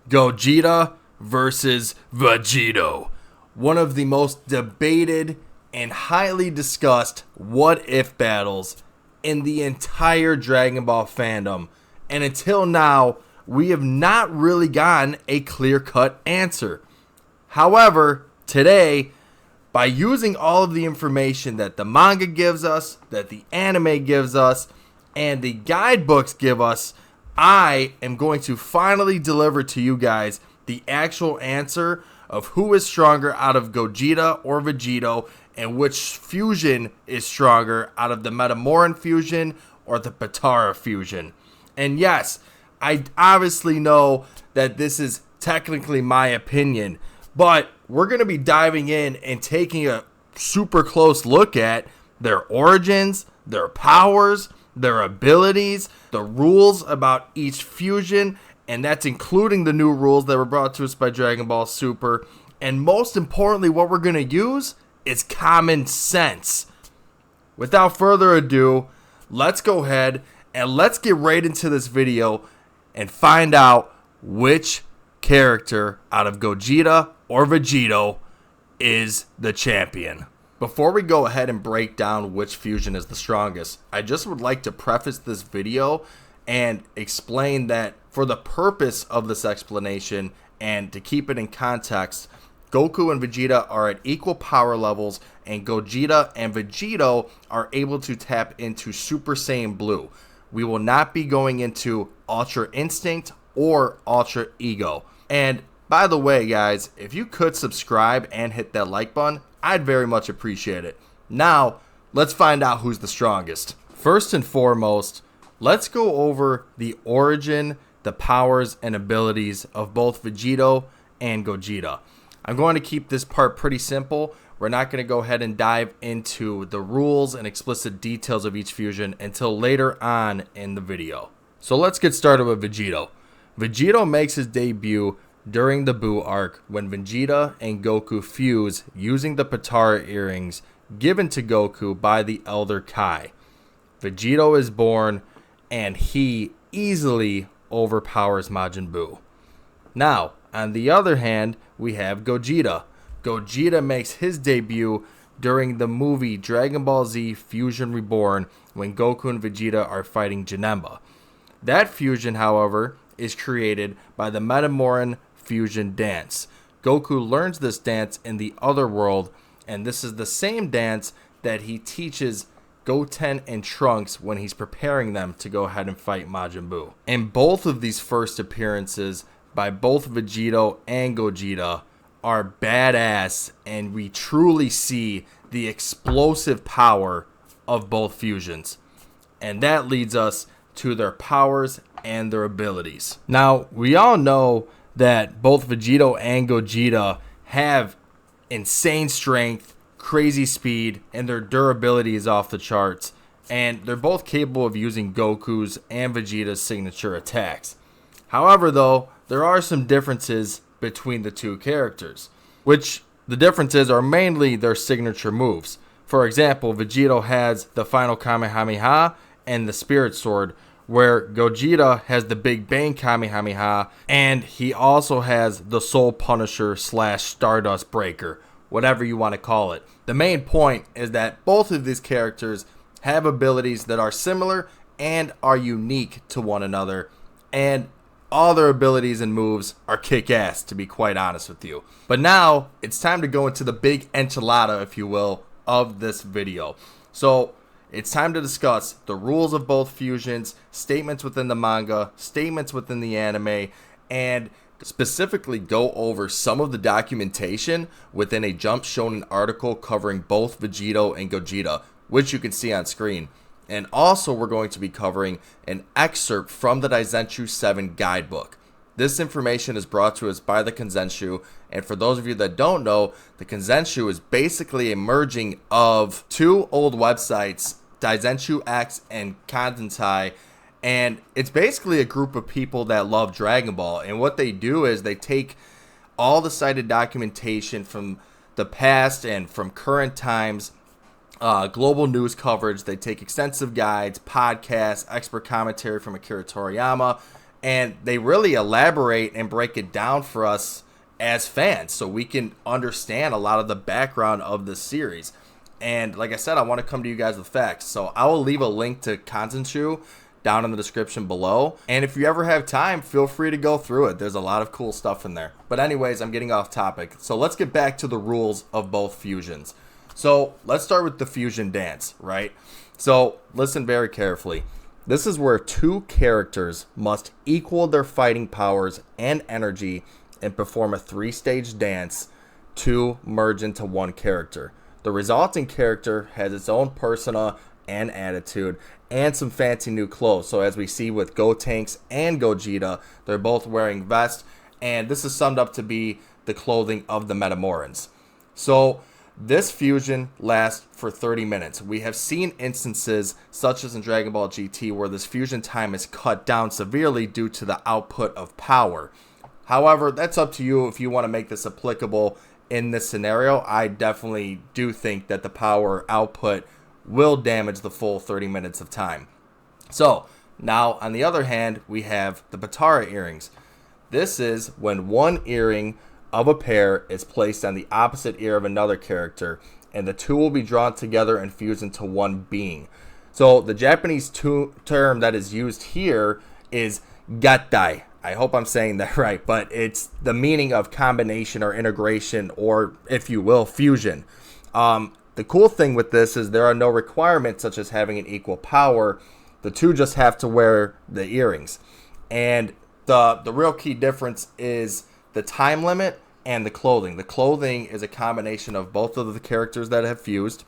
Gogeta versus Vegito. One of the most debated and highly discussed what-if battles in the entire Dragon Ball fandom. And until now, we have not really gotten a clear-cut answer. However, today, by using all of the information that the manga gives us, that the anime gives us, and the guidebooks give us, I am going to finally deliver to you guys the actual answer of who is stronger out of Gogeta or Vegito, and which fusion is stronger out of the Metamoran Fusion or the Potara Fusion. And yes, I obviously know that this is technically my opinion, but we're going to be diving in and taking a super close look at their origins, their powers, their abilities, the rules about each fusion, and that's including the new rules that were brought to us by Dragon Ball Super. And most importantly, what we're going to use is common sense. Without further ado, let's go ahead and let's get right into this video and find out which character out of Gogeta or Vegito is the champion. Before we go ahead and break down which fusion is the strongest, I just would like to preface this video and explain that for the purpose of this explanation and to keep it in context, Goku and Vegeta are at equal power levels, and Gogeta and Vegito are able to tap into Super Saiyan Blue. We will not be going into Ultra Instinct or Ultra Ego. And by the way, guys, if you could subscribe and hit that like button, I'd very much appreciate it. Now, let's find out who's the strongest. First and foremost, let's go over the origin, the powers, and abilities of both Vegito and Gogeta. I'm going to keep this part pretty simple. We're not going to go ahead and dive into the rules and explicit details of each fusion until later on in the video. So let's get started with Vegito. Vegito makes his debut during the Buu arc when Vegeta and Goku fuse using the Potara earrings given to Goku by the Elder Kai. Vegito is born and he easily overpowers Majin Buu. Now, on the other hand, we have Gogeta. Gogeta makes his debut during the movie Dragon Ball Z Fusion Reborn when Goku and Vegeta are fighting Janemba. That fusion, however, is created by the Metamoran Fusion Dance. Goku learns this dance in the other world, and this is the same dance that he teaches Goten and Trunks when he's preparing them to go ahead and fight Majin Buu. And both of these first appearances by both Vegito and Gogeta are badass, and we truly see the explosive power of both fusions. And that leads us to their powers and their abilities. Now, we all know that both Vegito and Gogeta have insane strength, crazy speed, and their durability is off the charts. And they're both capable of using Goku's and Vegeta's signature attacks. However, though, there are some differences between the two characters, which the differences are mainly their signature moves. For example, Vegito has the final Kamehameha and the Spirit Sword, where Gogeta has the Big Bang Kamehameha, and he also has the Soul Punisher / Stardust Breaker, whatever you want to call it. The main point is that both of these characters have abilities that are similar and are unique to one another, and all their abilities and moves are kick-ass, to be quite honest with you. But now, it's time to go into the big enchilada, if you will, of this video. So, it's time to discuss the rules of both fusions, statements within the manga, statements within the anime, and specifically go over some of the documentation within a Jump Shonen article covering both Vegito and Gogeta, which you can see on screen. And also we're going to be covering an excerpt from the Daizenshu 7 guidebook. This information is brought to us by the Kanzenshu, and for those of you that don't know, the Kanzenshu is basically a merging of two old websites, Daizenshu X and Kanzentai, and it's basically a group of people that love Dragon Ball, and what they do is they take all the cited documentation from the past and from current times, global news coverage. They take extensive guides, podcasts, expert commentary from Akira Toriyama, And they really elaborate and break it down for us as fans so we can understand a lot of the background of this series. And like I said, I want to come to you guys with facts. So I will leave a link to Kanzenshu down in the description below. And if you ever have time, feel free to go through it. There's a lot of cool stuff in there. But anyways, I'm getting off topic. So let's get back to the rules of both fusions. So let's start with the fusion dance, right? So listen very carefully. This is where two characters must equal their fighting powers and energy and perform a 3-stage dance to merge into one character. The resulting character has its own persona and attitude and some fancy new clothes. So as we see with Gotenks and Gogeta, they're both wearing vests, and this is summed up to be the clothing of the Metamorans. So this fusion lasts for 30 minutes. We have seen instances such as in Dragon Ball GT where this fusion time is cut down severely due to the output of power. However, that's up to you if you want to make this applicable in this scenario. I definitely do think that the power output will damage the full 30 minutes of time. So now on the other hand, we have the Potara earrings. This is when one earring of a pair is placed on the opposite ear of another character, and the two will be drawn together and fused into one being. So the Japanese term that is used here is gattai. I hope I'm saying that right, but it's the meaning of combination or integration, or if you will, fusion. The cool thing with this is there are no requirements such as having an equal power. The two just have to wear the earrings. And the real key difference is the time limit and the clothing. The clothing is a combination of both of the characters that have fused,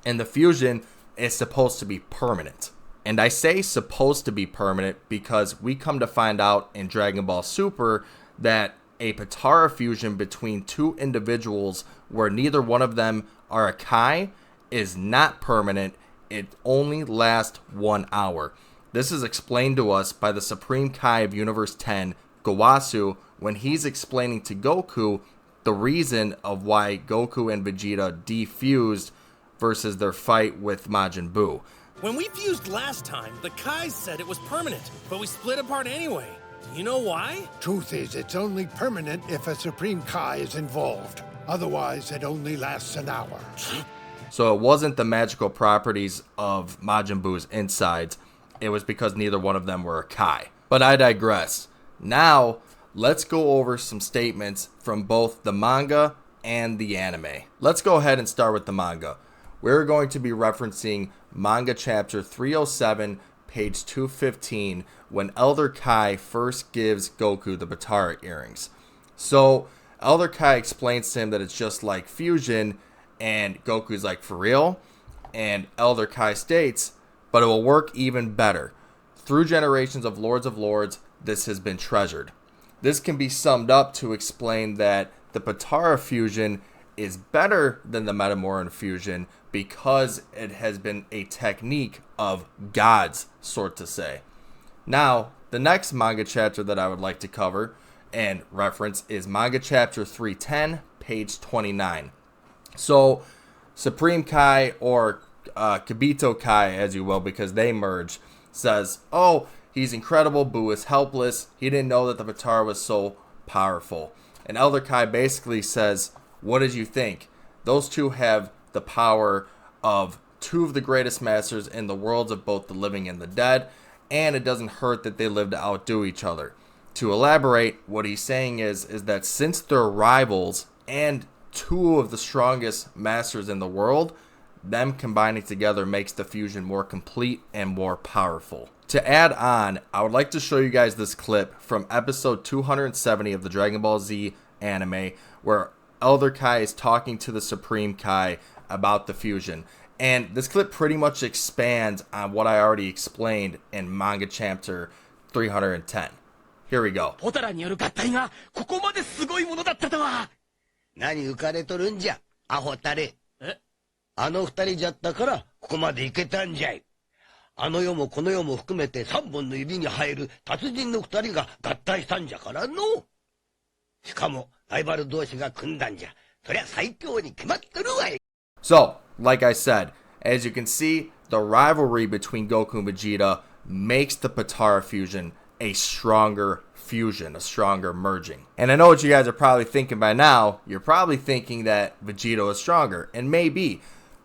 and the fusion is supposed to be permanent. And I say supposed to be permanent because we come to find out in Dragon Ball Super that a Potara fusion between two individuals where neither one of them are a Kai is not permanent. It only lasts 1 hour. This is explained to us by the Supreme Kai of Universe 10, Gowasu, when he's explaining to Goku the reason of why Goku and Vegeta defused versus their fight with Majin Buu. When we fused last time, the Kais said it was permanent, but we split apart anyway. Do you know why? Truth is, it's only permanent if a Supreme Kai is involved. Otherwise, it only lasts an hour. So it wasn't the magical properties of Majin Buu's insides. It was because neither one of them were a Kai. But I digress. Now, let's go over some statements from both the manga and the anime. Let's go ahead and start with the manga. We're going to be referencing manga chapter 307, page 215, when Elder Kai first gives Goku the Potara earrings. So Elder Kai explains to him that it's just like fusion, and Goku's like, for real? And Elder Kai states, but it will work even better. Through generations of Lords, this has been treasured. This can be summed up to explain that the Potara fusion is better than the Metamoran fusion because it has been a technique of gods, sort to say. Now, the next manga chapter that I would like to cover and reference is manga chapter 310, page 29. So, Supreme Kai, or Kibito Kai, as you will, because they merge, says, oh, he's incredible, Buu is helpless, he didn't know that the Potara was so powerful. And Elder Kai basically says, what did you think? Those two have the power of two of the greatest masters in the worlds of both the living and the dead, and it doesn't hurt that they live to outdo each other. To elaborate, what he's saying is that since they're rivals and two of the strongest masters in the world, them combining together makes the fusion more complete and more powerful. To add on, I would like to show you guys this clip from episode 270 of the Dragon Ball Z anime, where Elder Kai is talking to the Supreme Kai about the fusion. And this clip pretty much expands on what I already explained in manga chapter 310. Here we go. ポタラによる合体がここまですごいものだったとは。何浮かれとるんじゃ、アホたれ。え？あの二人じゃったからここまでいけたんじゃい。あの世もこの世も含めて三本の指に入る達人の二人が合体したんじゃからの。しかもライバル同士が組んだんじゃ。そりゃ最強に決まってるわい。So, like I said, as you can see, the rivalry between Goku and Vegeta makes the Potara fusion a stronger fusion, a stronger merging. And I know what you guys are probably thinking by now. You're probably thinking that Vegito is stronger, and maybe.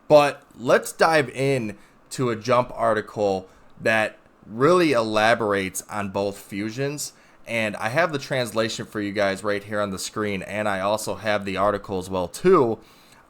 But let's dive in to a Jump article that really elaborates on both fusions. And I have the translation for you guys right here on the screen, and I also have the article as well too.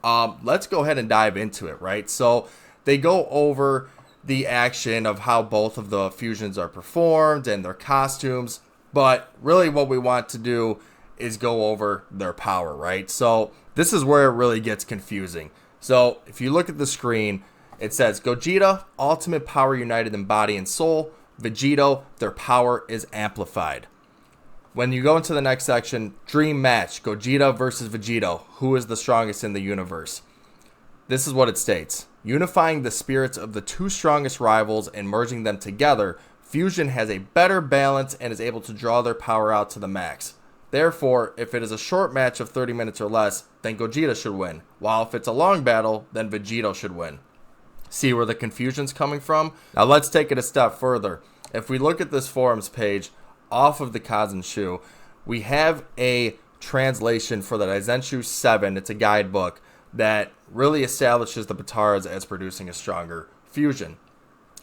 Let's go ahead and dive into it, right? So they go over the action of how both of the fusions are performed and their costumes, but really what we want to do is go over their power, right? So this is where it really gets confusing. So if you look at the screen, it says Gogeta, ultimate power united in body and soul. Vegito, their power is amplified. When you go into the next section, dream match, Gogeta versus Vegito. Who is the strongest in the universe? This is what it states. Unifying the spirits of the two strongest rivals and merging them together, Fusion has a better balance and is able to draw their power out to the max. Therefore, if it is a short match of 30 minutes or less, then Gogeta should win. While if it's a long battle, then Vegito should win. See where the confusion's coming from? Now let's take it a step further. If we look at this forums page, off of the Kazenshu, we have a translation for the Daizenshu 7. It's a guidebook that really establishes the Potaras as producing a stronger fusion.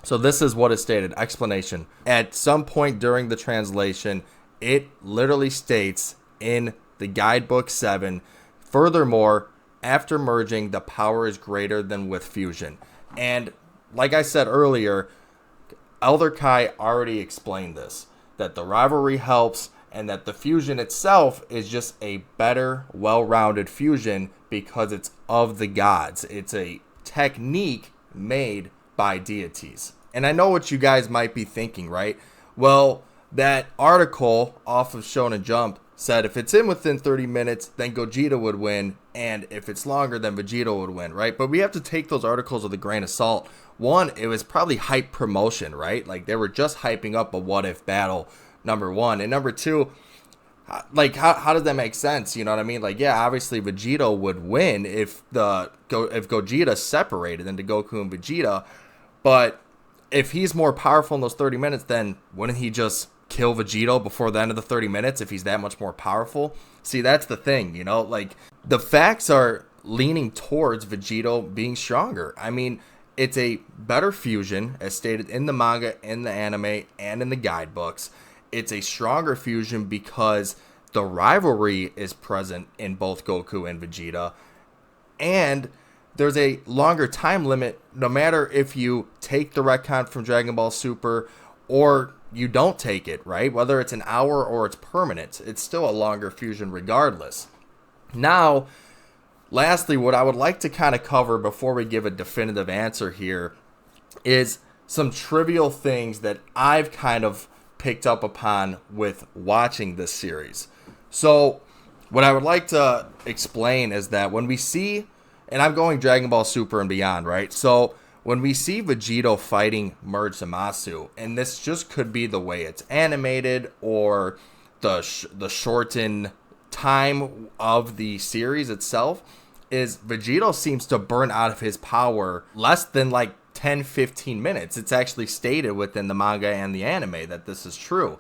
So this is what is stated. Explanation. At some point during the translation, it literally states in the guidebook 7, furthermore, after merging, the power is greater than with fusion. And like I said earlier, Elder Kai already explained this, that the rivalry helps and that the fusion itself is just a better, well-rounded fusion because it's of the gods. It's a technique made by deities. And I know what you guys might be thinking, right? Well, that article off of Shonen Jump said if it's in within 30 minutes, then Gogeta would win, and if it's longer, then Vegito would win, right? But we have to take those articles with a grain of salt. One, it was probably hype promotion, right? Like they were just hyping up a what-if battle, number one. And number two, like how does that make sense? You know what I mean? Like, yeah, obviously Vegito would win if Gogeta separated into Goku and Vegeta, but if he's more powerful in those 30 minutes, then wouldn't he just kill Vegito before the end of the 30 minutes if he's that much more powerful? See, that's the thing, you know, like the facts are leaning towards Vegito being stronger. I mean, it's a better fusion as stated in the manga, in the anime, and in the guidebooks. It's a stronger fusion because the rivalry is present in both Goku and Vegeta, and there's a longer time limit no matter if you take the retcon from Dragon Ball Super or you don't take it, right? Whether it's an hour or it's permanent, it's still a longer fusion regardless. Now, lastly, what I would like to kind of cover before we give a definitive answer here is some trivial things that I've kind of picked up upon with watching this series. So what I would like to explain is that when we see, and I'm going Dragon Ball Super and beyond, right? So when we see Vegito fighting Merge Zamasu, and this just could be the way it's animated or the shortened time of the series itself, is Vegito seems to burn out of his power less than like 10-15 minutes. It's actually stated within the manga and the anime that this is true.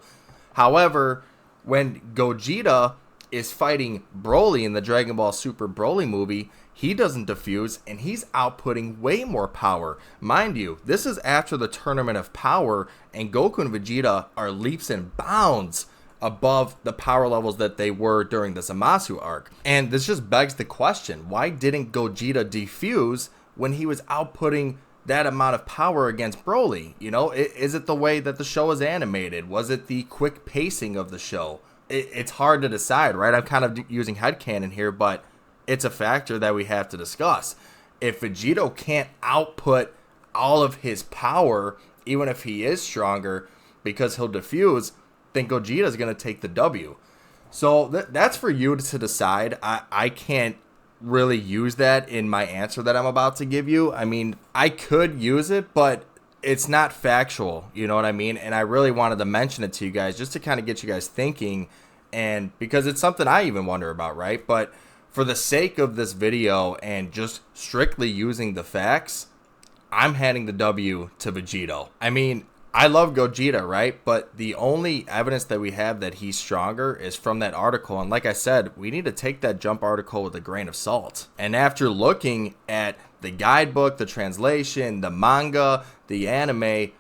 However, when Gogeta is fighting Broly in the Dragon Ball Super Broly movie, he doesn't diffuse and he's outputting way more power. Mind you, this is after the Tournament of Power, and Goku and Vegeta are leaps and bounds above the power levels that they were during the Zamasu arc. And this just begs the question, why didn't Gogeta defuse when he was outputting that amount of power against Broly? You know, is it the way that the show is animated? Was it the quick pacing of the show? It's hard to decide, right? I'm kind of using headcanon here, but it's a factor that we have to discuss. If Vegito can't output all of his power, even if he is stronger, because he'll diffuse, then Gogeta is going to take the W. So that's for you to decide. I can't really use that in my answer that I'm about to give you. I mean, I could use it, but it's not factual, you know what I mean? And I really wanted to mention it to you guys just to kind of get you guys thinking, and because it's something I even wonder about, right? But for the sake of this video and just strictly using the facts, I'm handing the W to Vegito. I mean, I love Gogeta, right? But the only evidence that we have that he's stronger is from that article. And like I said, we need to take that Jump article with a grain of salt. And after looking at the guidebook, the translation, the manga, the anime,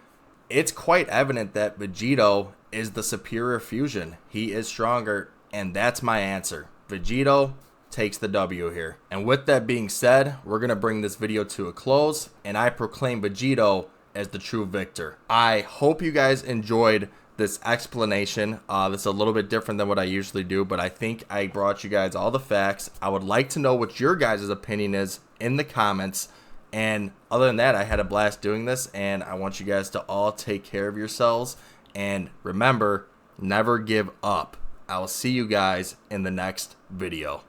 it's quite evident that Vegito is the superior fusion. He is stronger, and that's my answer. Vegito takes the W here. And with that being said, we're going to bring this video to a close, and I proclaim Vegito as the true victor. I hope you guys enjoyed this explanation. This is a little bit different than what I usually do, but I think I brought you guys all the facts. I would like to know what your guys' opinion is in the comments. And other than that, I had a blast doing this, and I want you guys to all take care of yourselves. And remember, never give up. I will see you guys in the next video.